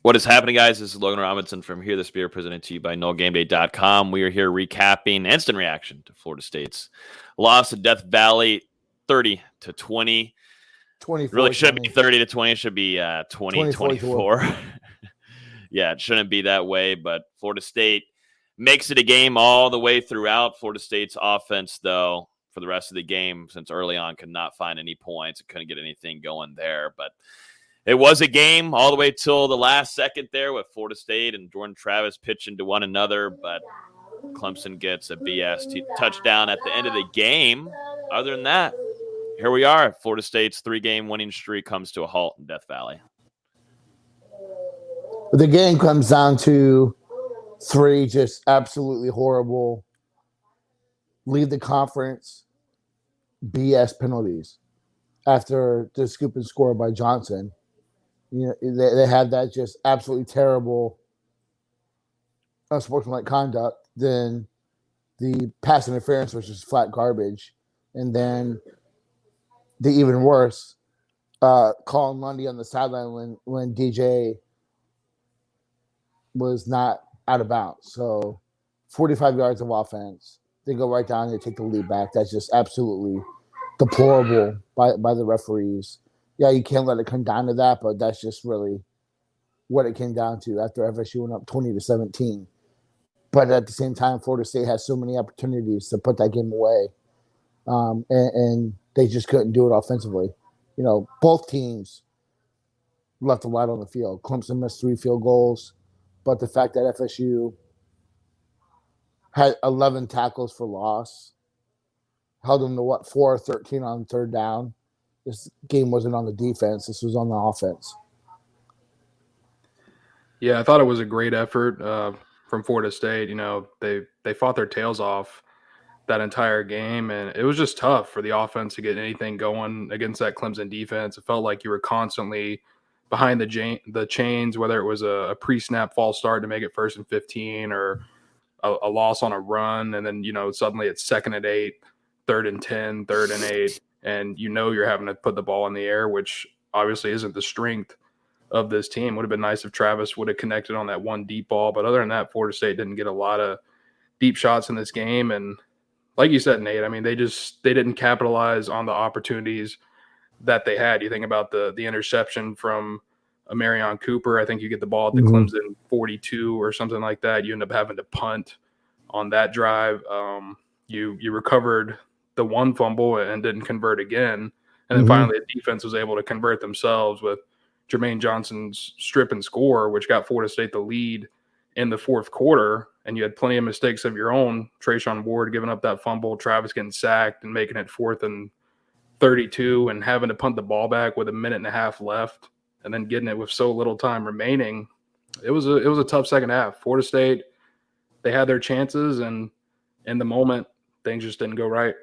What is happening, guys? This is Logan Robinson from Here the Spear, presented to you by NoleGameDay.com. We are here recapping instant reaction to Florida State's loss to Death Valley, 30-20. 24, really should 20. be 30-20. It should be 20-24. Yeah, it shouldn't be that way, but Florida State makes it a game all the way throughout. Florida State's offense, though, for the rest of the game, since early on, could not find any points. It couldn't get anything going there, but it was a game all the way till the last second there with Florida State and Jordan Travis pitching to one another, but Clemson gets a BS touchdown at the end of the game. Other than that, here we are. Florida State's 3-game winning streak comes to a halt in Death Valley. The game comes down to 3 just absolutely horrible, leave the conference BS penalties after the scoop and score by Johnson. You know, they had that just absolutely terrible unsportsmanlike conduct. Then the pass interference was just flat garbage. And then the even worse, Colin Lundy on the sideline when DJ was not out of bounds. So 45 yards of offense. They go right down and they take the lead back. That's just absolutely deplorable by the referees. Yeah, you can't let it come down to that, but that's just really what it came down to after FSU went up 20-17. But at the same time, Florida State has so many opportunities to put that game away, and they just couldn't do it offensively. You know, both teams left a lot on the field. Clemson missed 3 field goals, but the fact that FSU had 11 tackles for loss, held them to 4-13 on third down. This game wasn't on the defense. This was on the offense. Yeah, I thought it was a great effort from Florida State. You know, they fought their tails off that entire game, and it was just tough for the offense to get anything going against that Clemson defense. It felt like you were constantly behind the chains, whether it was a pre-snap false start to make it 1st and 15 or a loss on a run, and then, you know, suddenly it's 2nd and 8, 3rd and 10, 3rd and 8. And you know you're having to put the ball in the air, which obviously isn't the strength of this team. Would have been nice if Travis would have connected on that one deep ball. But other than that, Florida State didn't get a lot of deep shots in this game. And like you said, Nate, I mean, they didn't capitalize on the opportunities that they had. You think about the interception from Marion Cooper. I think you get the ball at the Clemson 42 or something like that. You end up having to punt on that drive. You recovered the one fumble and didn't convert again. And then finally the defense was able to convert themselves with Jermaine Johnson's strip and score, which got Florida State the lead in the 4th quarter. And you had plenty of mistakes of your own. Trayshawn Ward giving up that fumble, Travis getting sacked and making it 4th and 32 and having to punt the ball back with 1.5 minutes left and then getting it with so little time remaining. It was a tough second half. Florida State, they had their chances, and in the moment, things just didn't go right.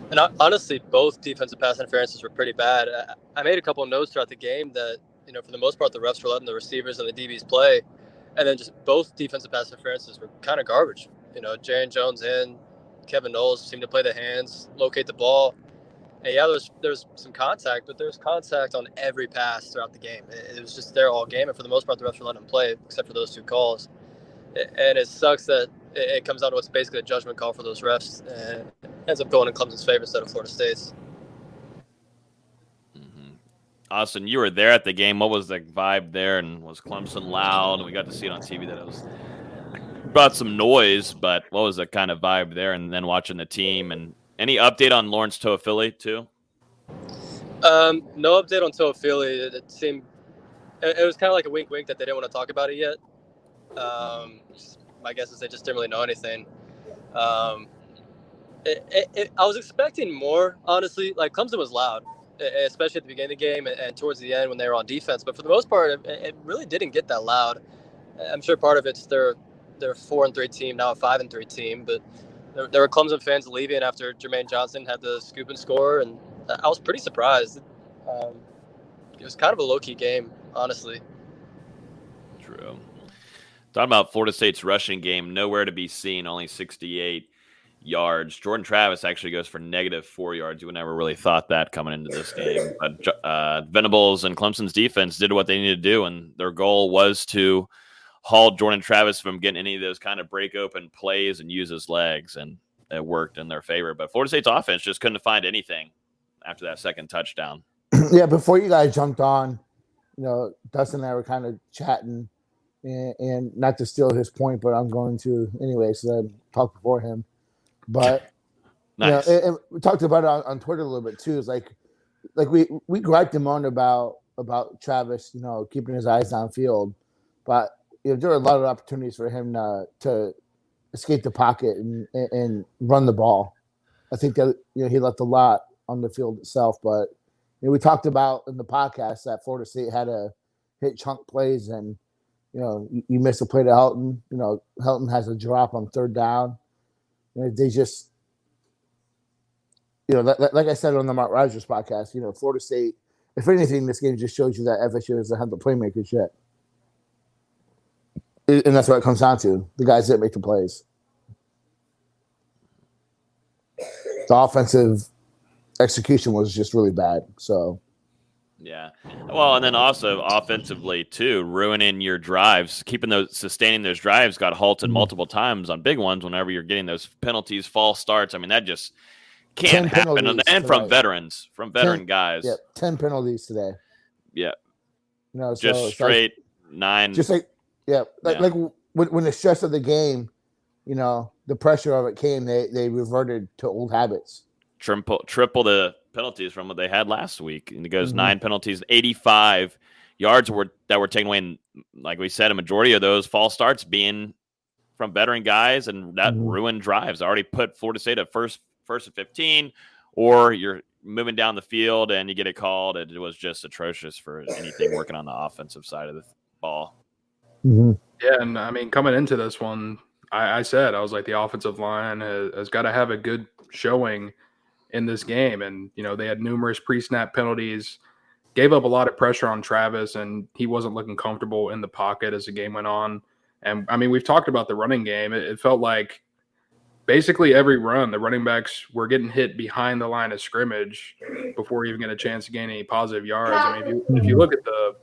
And honestly, both defensive pass interferences were pretty bad. I made a couple of notes throughout the game that, you know, for the most part, the refs were letting the receivers and the DBs play. And then just both defensive pass interferences were kind of garbage. You know, Jaron Jones and Kevin Knowles seemed to play the hands, locate the ball. And yeah, there's some contact, but there's contact on every pass throughout the game. It was just there all game. And for the most part, the refs were letting them play, except for those 2 calls. And it sucks that it comes down to what's basically a judgment call for those refs, and ends up going in Clemson's favor instead of Florida State's. Austin, you were there at the game. What was the vibe there? And was Clemson loud? We got to see it on TV that it was brought some noise, but what was the kind of vibe there? And then watching the team, and any update on Lawrence Toafili too? No update on Toafili. It seemed it was kind of like a wink that they didn't want to talk about it yet. My guess is they just didn't really know anything. I was expecting more, honestly. Like, Clemson was loud, especially at the beginning of the game and towards the end when they were on defense. But for the most part, it really didn't get that loud. I'm sure part of it's their 4-3 team, now a 5-3 team. But there were Clemson fans leaving after Jermaine Johnson had the scoop and score, and I was pretty surprised. It was kind of a low-key game, honestly. True. Talking about Florida State's rushing game, nowhere to be seen, only 68 yards. Jordan Travis actually goes for -4 yards. You would never really thought that coming into this game. But Venables and Clemson's defense did what they needed to do, and their goal was to halt Jordan Travis from getting any of those kind of break open plays and use his legs, and it worked in their favor. But Florida State's offense just couldn't find anything after that second touchdown. Yeah, before you guys jumped on, Dustin and I were kind of chatting, and not to steal his point, but I'm going to anyway, so I talked before him. But nice. and we talked about it on Twitter a little bit too. It's like we griped him on about Travis, keeping his eyes downfield, but there were a lot of opportunities for him to escape the pocket and run the ball. I think that he left a lot on the field itself, but we talked about in the podcast that Florida State had to hit chunk plays, and you miss a play to Helton. Helton has a drop on third down. They just, like I said on the Mark Rogers podcast, Florida State, if anything, this game just shows you that FSU doesn't have the playmakers yet. And that's what it comes down to. The guys that make the plays. The offensive execution was just really bad. So, yeah. Well, and then also offensively too, ruining your drives, sustaining those drives got halted multiple times on big ones whenever you're getting those penalties, false starts. I mean, that just can't happen. And from veteran guys. Yeah, 10 penalties today. Yeah. So straight 9. Just like when the stress of the game, the pressure of it came, they reverted to old habits. Triple the penalties from what they had last week, and it goes 9 penalties, 85 yards that were taken away, and like we said, a majority of those false starts being from veteran guys, and that ruined drives. Already put Florida State at first and 15, or you're moving down the field and you get it called. It was just atrocious for anything working on the offensive side of the ball. Yeah, and I mean, coming into this one, I was like, the offensive line has got to have a good showing in this game. And, they had numerous pre-snap penalties, gave up a lot of pressure on Travis, and he wasn't looking comfortable in the pocket as the game went on. And, I mean, we've talked about the running game. It felt like basically every run, the running backs were getting hit behind the line of scrimmage before even getting a chance to gain any positive yards. I mean, if you look at the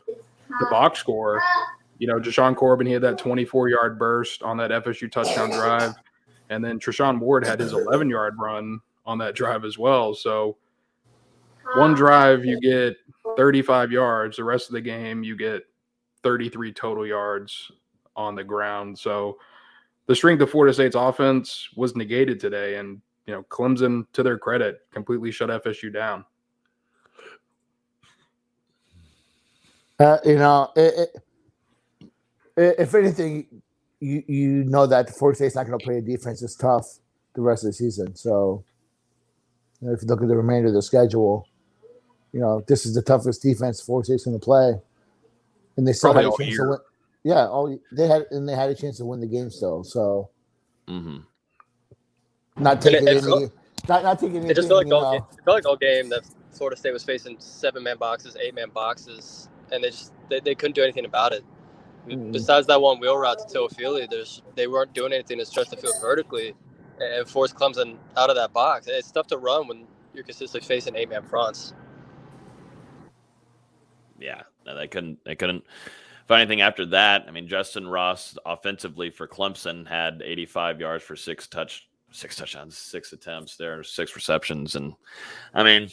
box score, Jashawn Corbin, he had that 24-yard burst on that FSU touchdown drive. And then Treshaun Ward had his 11-yard run on that drive as well. So one drive, you get 35 yards. The rest of the game, you get 33 total yards on the ground. So the strength of Florida State's offense was negated today. And, Clemson, to their credit, completely shut FSU down. If anything, that Florida State's not going to play a defense is tough the rest of the season. So, if you look at the remainder of the schedule, this is the toughest defense Florida State's going to play, and they still had a chance to win. Yeah, they had a chance to win the game still. So, not taking any. Not taking anything. It just felt like all game that Florida State was facing 7-man boxes, 8-man boxes, and they couldn't do anything about it. Besides that one wheel route to Teofili, they weren't doing anything to stretch the field vertically and force Clemson out of that box. It's tough to run when you're consistently facing 8-man fronts. Yeah, no, they couldn't find anything after that. I mean, Justin Ross offensively for Clemson had 85 yards for 6 touchdowns, 6 attempts there, 6 receptions, and I mean,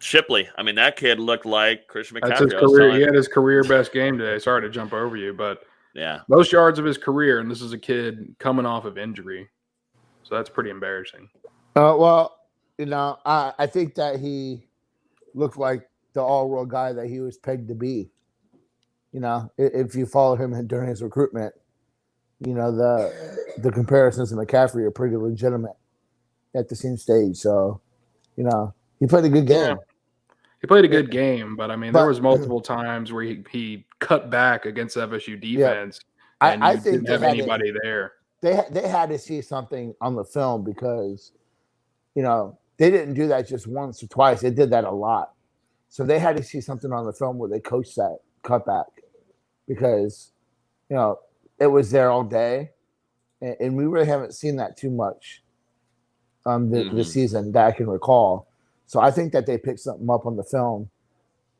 Shipley. I mean, that kid looked like Christian McCaffrey. That's his career. He had his career best game today. Sorry to jump over you, but yeah, most yards of his career, and this is a kid coming off of injury, so that's pretty embarrassing. Well, I think that he looked like the all-world guy that he was pegged to be. If you follow him during his recruitment, the comparisons to McCaffrey are pretty legitimate at the same stage. So, he played a good game. Yeah. He played a good game, but I mean, there was multiple times where he cut back against FSU defense, and I think didn't have anybody there. They had to see something on the film because, they didn't do that just once or twice. They did that a lot. So they had to see something on the film where they coached that cutback because, it was there all day, and we really haven't seen that too much the season that I can recall. So I think that they picked something up on the film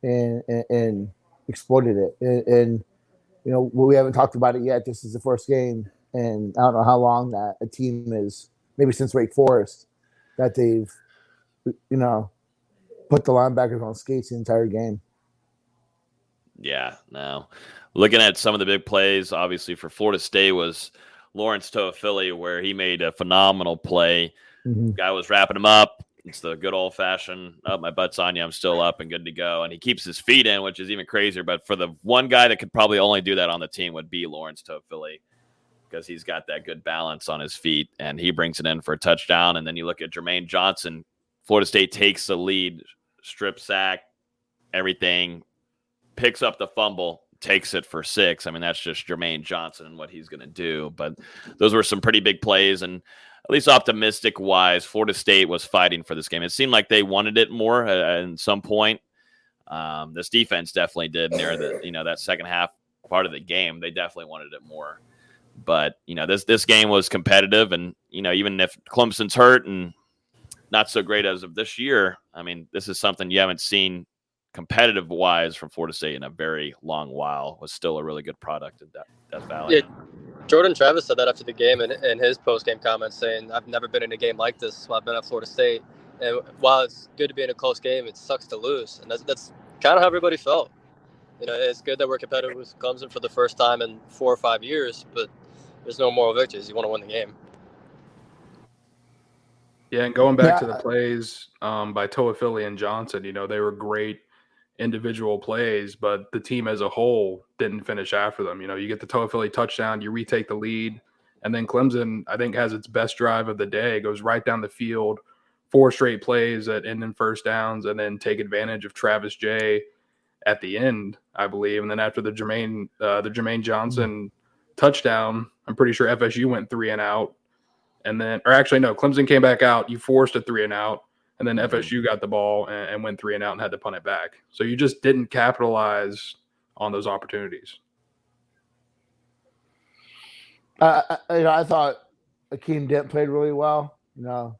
and exploited it. And we haven't talked about it yet. This is the first game, and I don't know how long that a team is, maybe since Wake Forest, that they've put the linebackers on skates the entire game. Yeah, no. Looking at some of the big plays, obviously for Florida State was Lawrence Toafili, where he made a phenomenal play. Guy was wrapping him up. It's the good old-fashioned, my butt's on you, I'm still up and good to go. And he keeps his feet in, which is even crazier. But for the one guy that could probably only do that on the team would be Lawrence Toafili, because he's got that good balance on his feet, and he brings it in for a touchdown. And then you look at Jermaine Johnson. Florida State takes the lead, strip sack, everything, picks up the fumble, takes it for 6. I mean, that's just Jermaine Johnson and what he's going to do. But those were some pretty big plays, and at least optimistic-wise, Florida State was fighting for this game. It seemed like they wanted it more at some point. This defense definitely did near that second half part of the game. They definitely wanted it more. But, this game was competitive, and, even if Clemson's hurt and not so great as of this year, I mean, this is something you haven't seen competitive-wise from Florida State in a very long while. Was still a really good product in Death Valley. Yeah, Jordan Travis said that after the game in his post-game comments, saying, I've never been in a game like this while I've been at Florida State. And while it's good to be in a close game, it sucks to lose. And that's kind of how everybody felt. It's good that we're competitive with Clemson for the first time in 4 or 5 years, but there's no moral victories. You want to win the game. Yeah, and going back to the plays by Toafili and Johnson, they were great individual plays, but the team as a whole didn't finish after them. You get the Toafili touchdown, you retake the lead, and then Clemson, I think, has its best drive of the day, goes right down the field, 4 straight plays that end in first downs, and then take advantage of Travis J at the end, I believe. And then after the Jermaine Johnson touchdown, I'm pretty sure FSU went 3 and out. And then, or actually, no, Clemson came back out. You forced a 3 and out. And then FSU got the ball and went 3 and out and had to punt it back. So you just didn't capitalize on those opportunities. I thought Akeem Dent played really well. Really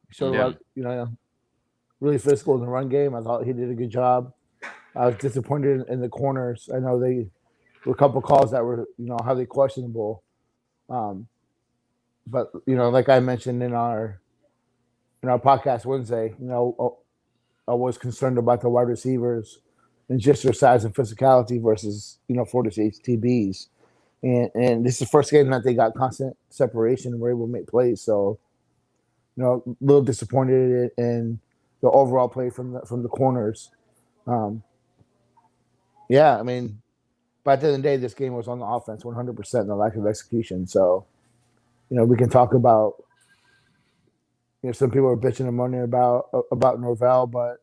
physical in the run game. I thought he did a good job. I was disappointed in the corners. I know they were a couple calls that were, highly questionable. But like I mentioned in our podcast Wednesday, I was concerned about the wide receivers and just their size and physicality versus, Florida State's TBs. And this is the first game that they got constant separation and were able to make plays. So, a little disappointed in the overall play from the corners. I mean, but at the end of the day, this game was on the offense 100% and the lack of execution. So, we can talk about, some people are bitching and moaning about Norvell, but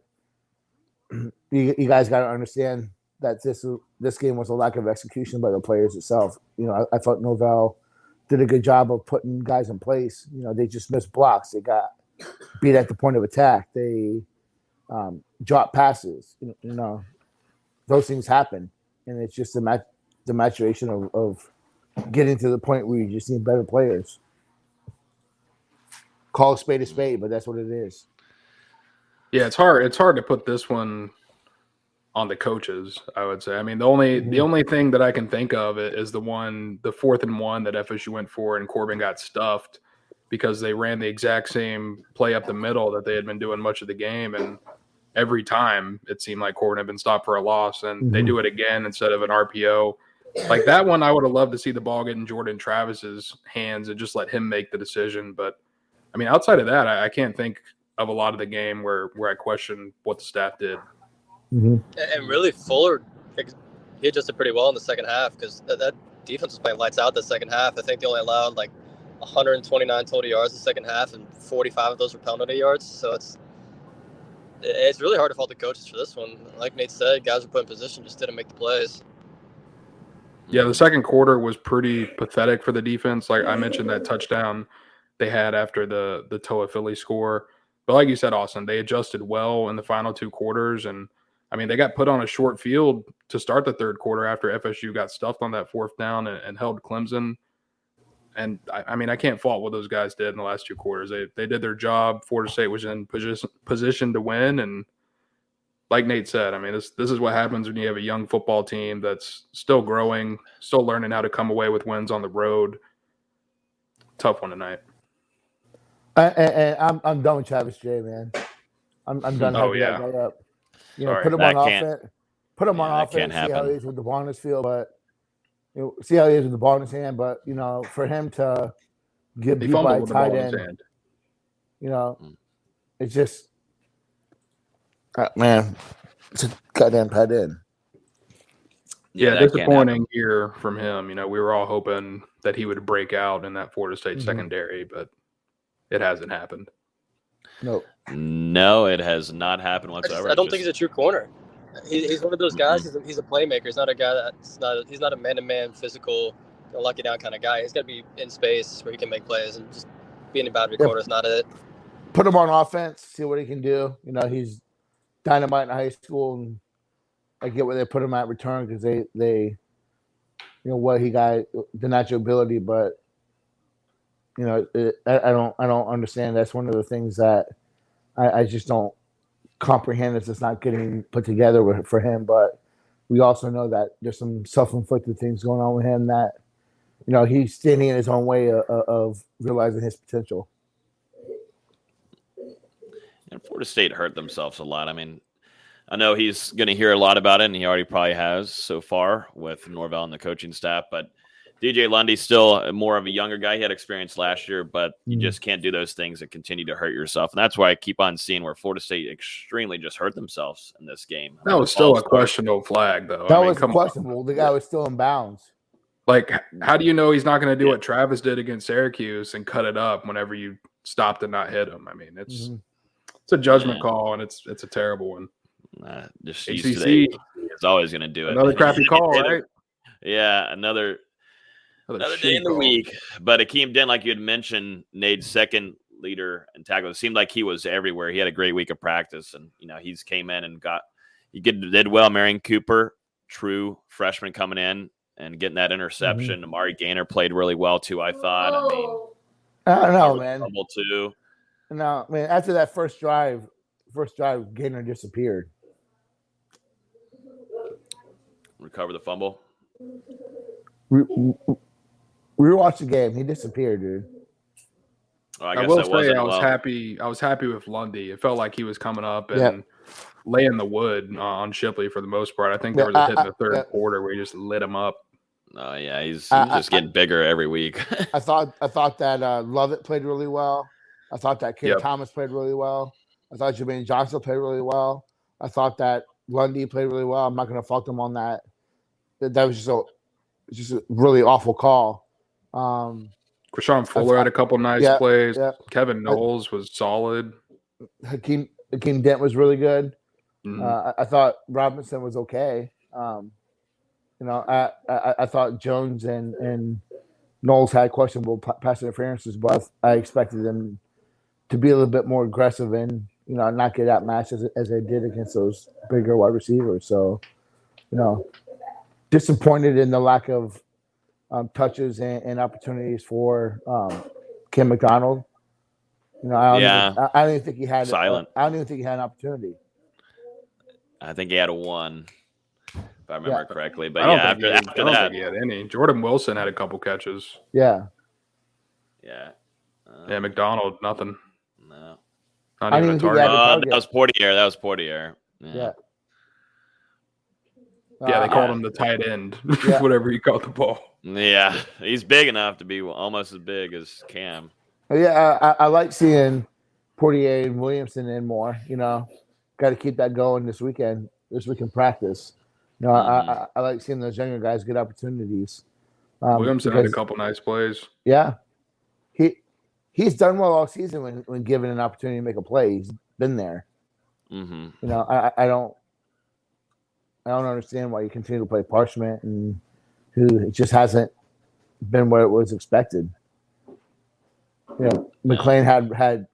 you guys got to understand that this game was a lack of execution by the players itself. I thought Norvell did a good job of putting guys in place. They just missed blocks. They got beat at the point of attack. They dropped passes. Those things happen, and it's just the maturation of getting to the point where you just need better players. Call a spade, but that's what it is. Yeah, it's hard. It's hard to put this one on the coaches, I would say. I mean, the only thing that I can think of is the 4th and 1 that FSU went for and Corbin got stuffed because they ran the exact same play up the middle that they had been doing much of the game. And every time it seemed like Corbin had been stopped for a loss, and they do it again instead of an RPO. Like that one, I would have loved to see the ball get in Jordan Travis's hands and just let him make the decision. But I mean, outside of that, I can't think of a lot of the game where I question what the staff did. And really, Fuller, he adjusted pretty well in the second half because that defense was playing lights out the second half. I think they only allowed like 129 total yards the second half, and 45 of those were penalty yards. So it's really hard to fault the coaches for this one. Like Nate said, guys were put in position, just didn't make the plays. Yeah, the second quarter was pretty pathetic for the defense. Like I mentioned, that touchdown they had after the Toafili score. But like you said, Austin, they adjusted well in the final 2 quarters. And, I mean, they got put on a short field to start the third quarter after FSU got stuffed on that 4th down and held Clemson. And I mean, I can't fault what those guys did in the last 2 quarters. They did their job. Florida State was in position to win, and like Nate said, I mean, this is what happens when you have a young football team that's still growing, still learning how to come away with wins on the road. Tough one tonight. And I'm done with Travis Jay, man. I'm done hyping that guy up. Put him on offense. Put him on offense. See how he is with the ball in his field, but see how he is with the ball in his hand. But for him to get beat by a tight end, it's just man, it's a goddamn tight end. Yeah, disappointing year from him. We were all hoping that he would break out in that Florida State secondary, but it hasn't happened. No, it has not happened whatsoever. I don't think he's a true corner. He's one of those guys. He's a playmaker. He's not a guy he's not a man-to-man physical, lock it down kind of guy. He's got to be in space where he can make plays, and just being a boundary corner is not it. Put him on offense, see what he can do. He's dynamite in high school, and I get where they put him at return because they what he got, the natural ability, but I don't understand. That's one of the things that I just don't comprehend. It's just not getting put together for him. But we also know that there's some self-inflicted things going on with him that he's standing in his own way of realizing his potential. And Florida State hurt themselves a lot. I mean, I know he's going to hear a lot about it, and he already probably has so far with Norvell and the coaching staff. But DJ Lundy's still more of a younger guy. He had experience last year, but you just can't do those things that continue to hurt yourself. And that's why I keep on seeing where Florida State extremely just hurt themselves in this game. That was still a questionable flag, though. That was questionable. The guy was still in bounds. Like, how do you know he's not going to do what Travis did against Syracuse and cut it up whenever you stopped and not hit him? I mean, it's a judgment call, and it's a terrible one. Just UCC is always going to do it. Another crappy call, right? Yeah, another day in the week. But Akeem Dent, like you had mentioned, Nate's second leader in tackles. It seemed like he was everywhere. He had a great week of practice, and he's came in and did well. Marion Cooper, true freshman, coming in and getting that interception. Amari Gaynor played really well too, I thought. I mean, I don't know, man. Too. No, man. After that first drive, Gaynor disappeared. Recover the fumble. We watched the game. He disappeared, dude. Well, I will say I was happy with Lundy. It felt like he was coming up and laying the wood on Shipley for the most part. I think there was a hit in the third quarter where he just lit him up. Oh yeah, he's just getting bigger every week. I thought that Lovett played really well. I thought that Kid Thomas played really well. I thought Jermaine Johnson played really well. I thought that Lundy played really well. I'm not going to fault him on that. That was just a really awful call. Krishawn Fuller had a couple nice plays. Yeah. Kevin Knowles was solid. Hakeem Dent was really good. I thought Robinson was okay. I thought Jones and Knowles had questionable pass interferences, but I expected them to be a little bit more aggressive and not get outmatched as they did against those bigger wide receivers. So, disappointed in the lack of touches and opportunities for Kim McDonald. I don't even think he had silent. I don't even think he had an opportunity. I think he had one, if I remember correctly. But after I don't that, think he had any. Jordan Wilson had a couple catches. Yeah. McDonald, nothing. No. Not even a target. That was Portier. Yeah. Yeah, they called him the tight end, whatever he caught the ball. Yeah, he's big enough to be almost as big as Cam. Yeah, I like seeing Portier and Williamson in more. Got to keep that going this weekend practice. I like seeing those younger guys get opportunities. Williamson had a couple nice plays. Yeah, he's done well all season when given an opportunity to make a play. He's been there. Mm-hmm. I don't understand why you continue to play Parchment and who just hasn't been what it was expected. McLean had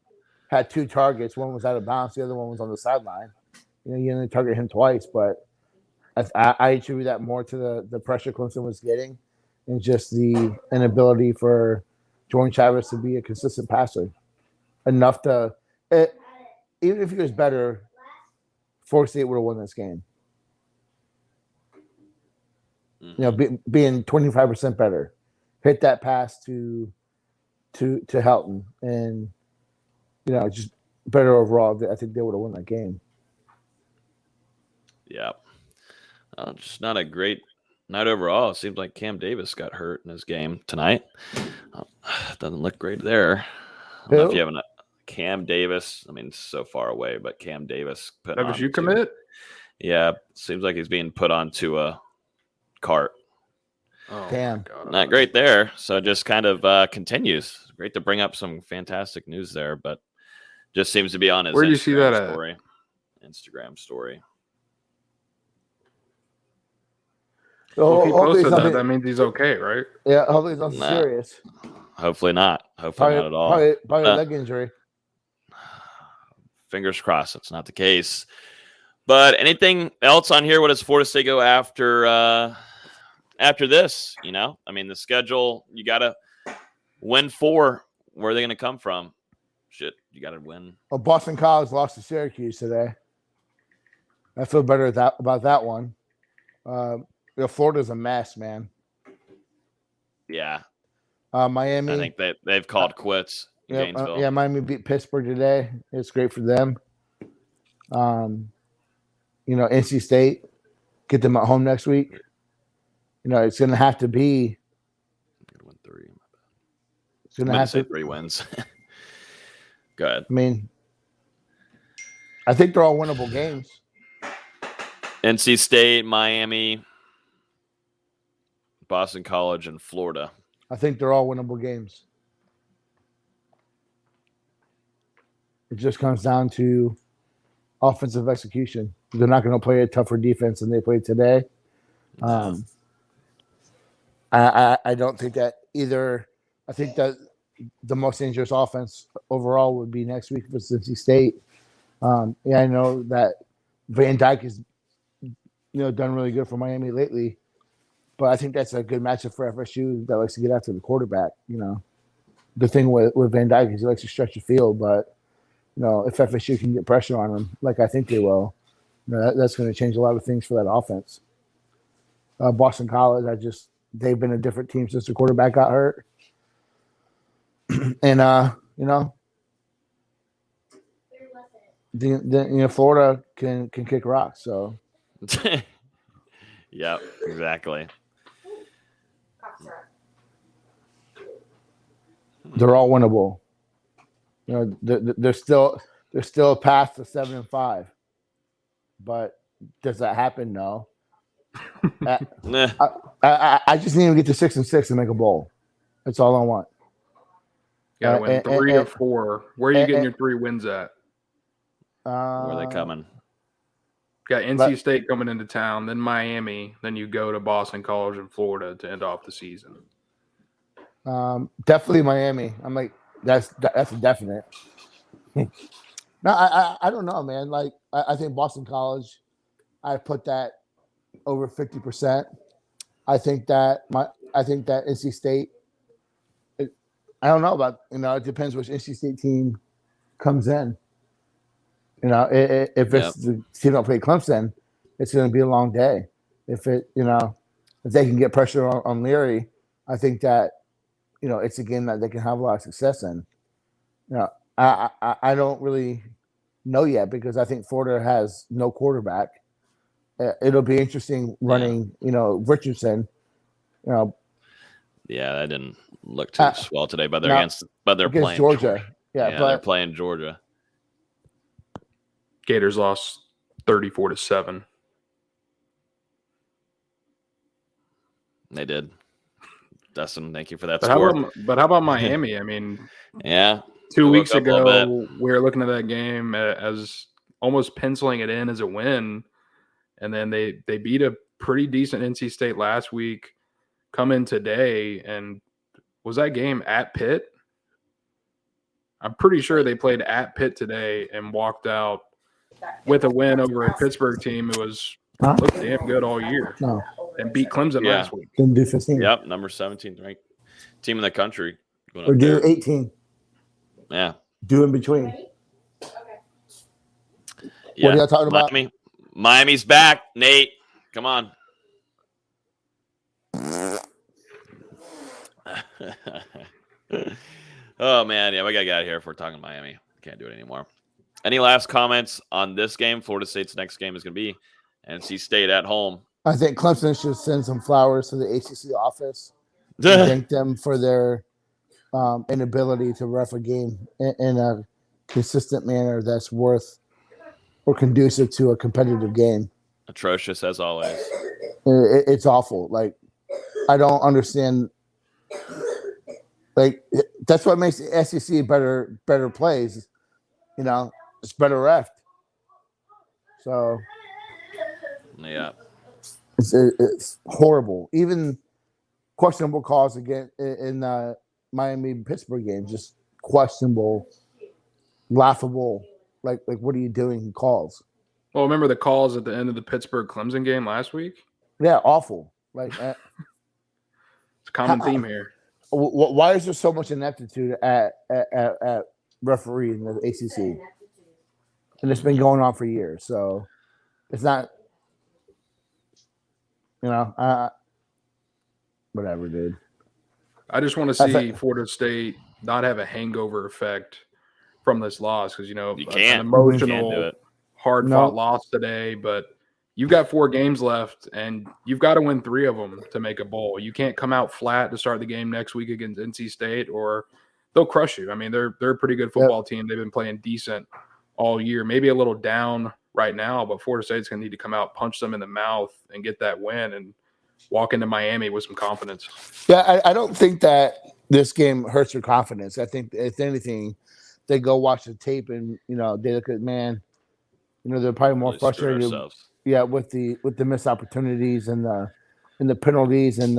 two targets. One was out of bounds. The other one was on the sideline. You only target him twice, but I attribute that more to the pressure Clemson was getting and just the inability for Jordan Travis to be a consistent passer. Enough to even if he was better, Florida State would have won this game. Being 25% better, hit that pass to Helton, and just better overall. I think they would have won that game. Yeah, just not a great night overall. It seems like Cam Davis got hurt in his game tonight. Doesn't look great there. I don't know if you have a Cam Davis. I mean, it's so far away, but Cam Davis put on. FSU commit? Yeah, seems like he's being put onto a cart. Oh, damn. Not great there. So it just kind of continues. Great to bring up some fantastic news there, but just seems to be on his Where do you see that story. Instagram story. Well, if he posted that means he's okay, right? Yeah, hopefully it's nothing serious. Hopefully not. Hopefully not at all. Probably a leg injury. Fingers crossed it's not the case. But anything else on here? What does Florida State go after this? I mean, the schedule, you got to win 4. Where are they going to come from? Shit, you got to win. Well, Boston College lost to Syracuse today. I feel better about that one. Florida's a mess, man. Yeah. Miami. I think they've called quits in Gainesville. Miami beat Pittsburgh today. It's great for them. NC State, get them at home next week. It's going to have to be. Win 3. It's going to have to 3 wins. Go ahead. I mean, I think they're all winnable games. NC State, Miami, Boston College, and Florida. I think they're all winnable games. It just comes down to offensive execution. They're not going to play a tougher defense than they played today. I don't think that either. I think that the most dangerous offense overall would be next week for NC State. I know that Van Dyke has done really good for Miami lately, but I think that's a good matchup for FSU that likes to get after the quarterback. The thing with Van Dyke is he likes to stretch the field, but if FSU can get pressure on him, like I think they will, that's going to change a lot of things for that offense. Boston College, they've been a different team since the quarterback got hurt. And Florida can kick rocks. So, yeah, exactly. They're all winnable. There's still a path to 7-5, but does that happen? No. I just need to get to 6-6 and make a bowl. That's all I want. Got to win 3 of 4. Where are you getting your 3 wins at? Where are they coming? Got NC State coming into town, then Miami, then you go to Boston College and Florida to end off the season. Definitely Miami. I'm like, that's a definite. No, I don't know, man. Like, I think Boston College, I put that over 50%. I think that NC State. I don't know about it depends which NC State team comes in. If it's the team don't play Clemson, it's going to be a long day. If they can get pressure on Leary, I think that it's a game that they can have a lot of success in. I don't really know yet because I think Florida has no quarterback. It'll be interesting running, Richardson. Yeah, that didn't look too swell today, but they're playing Georgia. Yeah, they're playing Georgia. Gators lost 34-7. They did. Dustin, thank you for that score. But how about Miami? I mean, yeah. 2 weeks ago, we were looking at that game as almost penciling it in as a win, and then they beat a pretty decent NC State last week. Come in today, and was that game at Pitt? I'm pretty sure they played at Pitt today and walked out with a win over a Pittsburgh team who looked damn good all year and beat Clemson last week. Didn't do 15. Yep, number 17th ranked team in the country Or do 18. Yeah. Do in between. Yeah. What are y'all talking about? Miami's back, Nate. Come on. Oh, man. Yeah, we got to get out of here if we're talking Miami. Can't do it anymore. Any last comments on this game? Florida State's next game is going to be NC State at home. I think Clemson should send some flowers to the ACC office and thank them for their inability to ref a game in a consistent manner that's worth or conducive to a competitive game. Atrocious as always. It's awful. Like, I don't understand. Like, that's what makes the SEC better plays. You know, it's better ref. So, yeah, it's horrible. Even questionable calls again in the Miami-Pittsburgh game, just questionable, laughable. Like, what are you doing? Calls. Well, remember the calls at the end of the Pittsburgh-Clemson game last week? Yeah, awful. Like, it's a common theme here. Why is there so much ineptitude at refereeing the ACC? And it's been going on for years, so it's not, whatever, dude. I just want to see Florida State not have a hangover effect from this loss because, an emotional, hard-fought loss today, but you've got 4 games left, and you've got to win 3 of them to make a bowl. You can't come out flat to start the game next week against NC State, or they'll crush you. I mean, they're a pretty good football team. They've been playing decent all year. Maybe a little down right now, but Florida State's going to need to come out, punch them in the mouth, and get that win and walk into Miami with some confidence. Yeah, I don't think that this game hurts your confidence. I think, if anything, they go watch the tape and, they look at, man, they're probably more frustrated. Yeah, with the missed opportunities and the penalties and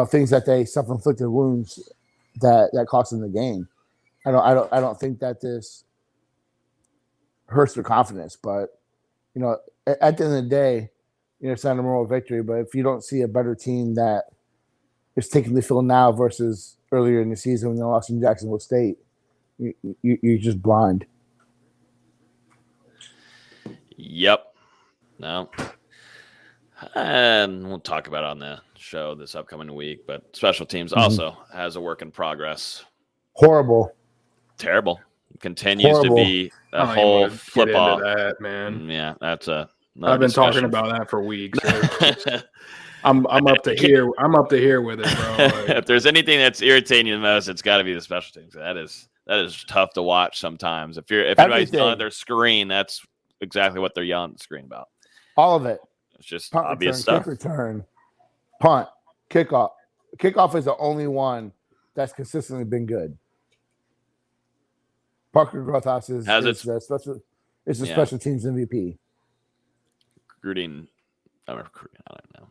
things that they self-inflicted wounds that cost them the game. I don't think that this hurts their confidence, but at the end of the day, it's not a moral victory. But if you don't see a better team that is taking the field now versus earlier in the season when they lost in Jacksonville State, you're just blind. Yep. No. And we'll talk about it on the show this upcoming week, but special teams also has a work in progress. Horrible. Terrible. Continues to be a whole flip off. That, man. Yeah, that's I've been talking about that for weeks. I'm up to here. I'm up to here with it, bro. Like, if there's anything that's irritating the most, it's got to be the special teams. That is tough to watch sometimes. If anybody's yelling at their screen, that's exactly what they're yelling at the screen about. All of it. It's just punt obvious return, stuff. Kick return, punt, kickoff. Kickoff is the only one that's consistently been good. Parker Grothaus is the special teams MVP. Recruiting. I don't know.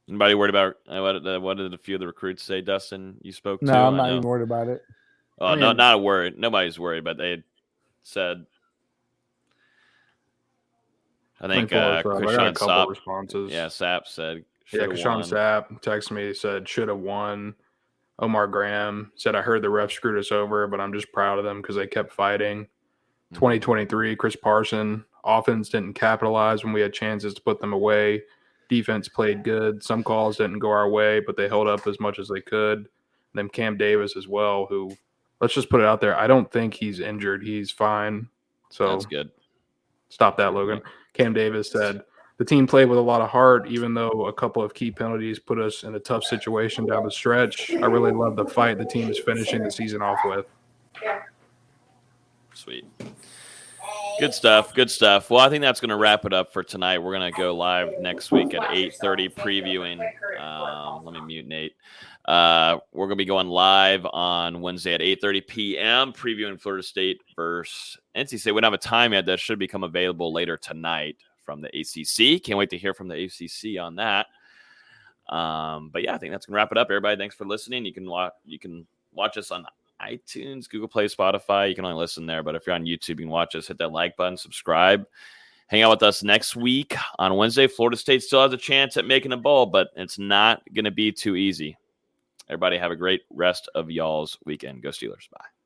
Anybody worried about what did a few of the recruits say, Dustin? You spoke to? No, I'm not even worried about it. Oh, no, not worried. Nobody's worried, but they said. I think Krishan Sapp responses. Yeah, Sapp said. Yeah, Krishan Sapp texted me, said should have won. Omar Graham said, I heard the refs screwed us over, but I'm just proud of them because they kept fighting. 2023, Chris Parson, offense didn't capitalize when we had chances to put them away. Defense played good. Some calls didn't go our way, but they held up as much as they could. And then Cam Davis as well, who, let's just put it out there, I don't think he's injured. He's fine. So that's good. Stop that, Logan. Cam Davis said, the team played with a lot of heart, even though a couple of key penalties put us in a tough situation down the stretch. I really love the fight the team is finishing the season off with. Sweet. Good stuff. Good stuff. Well, I think that's going to wrap it up for tonight. We're going to go live next week at 8:30 previewing. Let me mute Nate. We're going to be going live on Wednesday at 8:30 p.m. previewing Florida State versus NC State. We don't have a time yet. That should become available later tonight from the ACC. Can't wait to hear from the ACC on that. But yeah, I think that's going to wrap it up. Everybody, thanks for listening. You can watch us on iTunes, Google Play, Spotify. You can only listen there, but if you're on YouTube, you can watch us. Hit that like button, subscribe. Hang out with us next week on Wednesday. Florida State still has a chance at making a bowl, but it's not going to be too easy. Everybody have a great rest of y'all's weekend. Go Steelers. Bye.